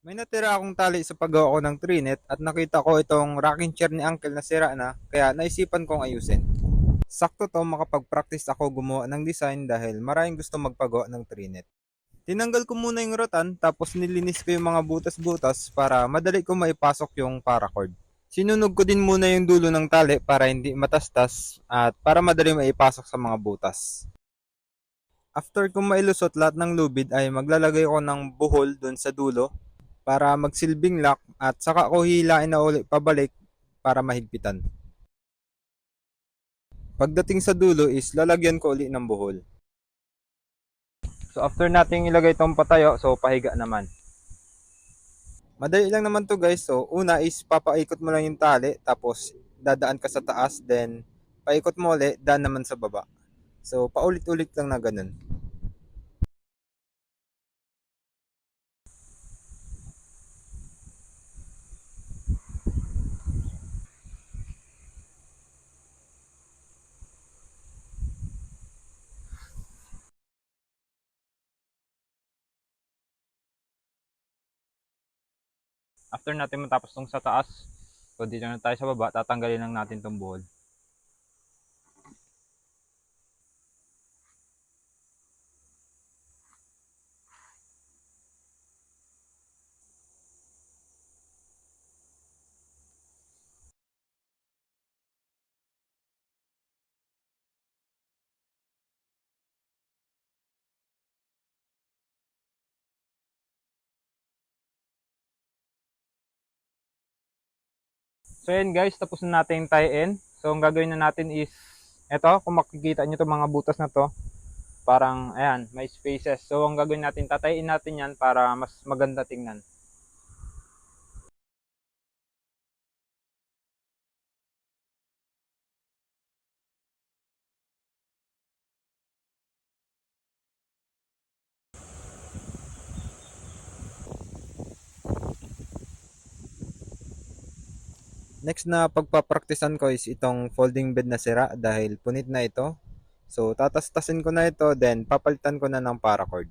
May natira akong tali sa paggawa ko ng trinet at nakita ko itong rocking chair ni Uncle na sira na kaya naisipan kong ayusin. Sakto to makapag-practice ako gumawa ng design dahil maraming gusto magpagawa ng trinet. Tinanggal ko muna yung rotan tapos nilinis ko yung mga butas-butas para madali ko maipasok yung paracord. Sinunog ko din muna yung dulo ng tali para hindi matastas at para madali maipasok sa mga butas. After kong mailusot lahat ng lubid ay maglalagay ko ng buhol dun sa dulo para magsilbing lock at saka ko hilain na uli pabalik para mahigpitan. Pagdating sa dulo is lalagyan ko uli ng buhol. So after nating ilagay itong patayo, so pahiga naman. Madali lang naman to guys. So una is papaikot mo lang yung tali tapos dadaan ka sa taas, then paikot mo ulit, daan naman sa baba. So paulit-ulit lang na ganun. After natin matapos tong sa taas, so dito na tayo sa baba, tatanggalin lang natin tong buhol. So yun guys, tapos na natin tie-in. So ang gagawin na natin is, eto, kung makikita nyo itong mga butas na to, parang, ayan, may spaces. So ang gagawin natin, tatayin natin yan para mas maganda tingnan. Next na pagpapraktisan ko is itong folding bed na sira dahil punit na ito. So tatastasin ko na ito, then papalitan ko na ng paracord.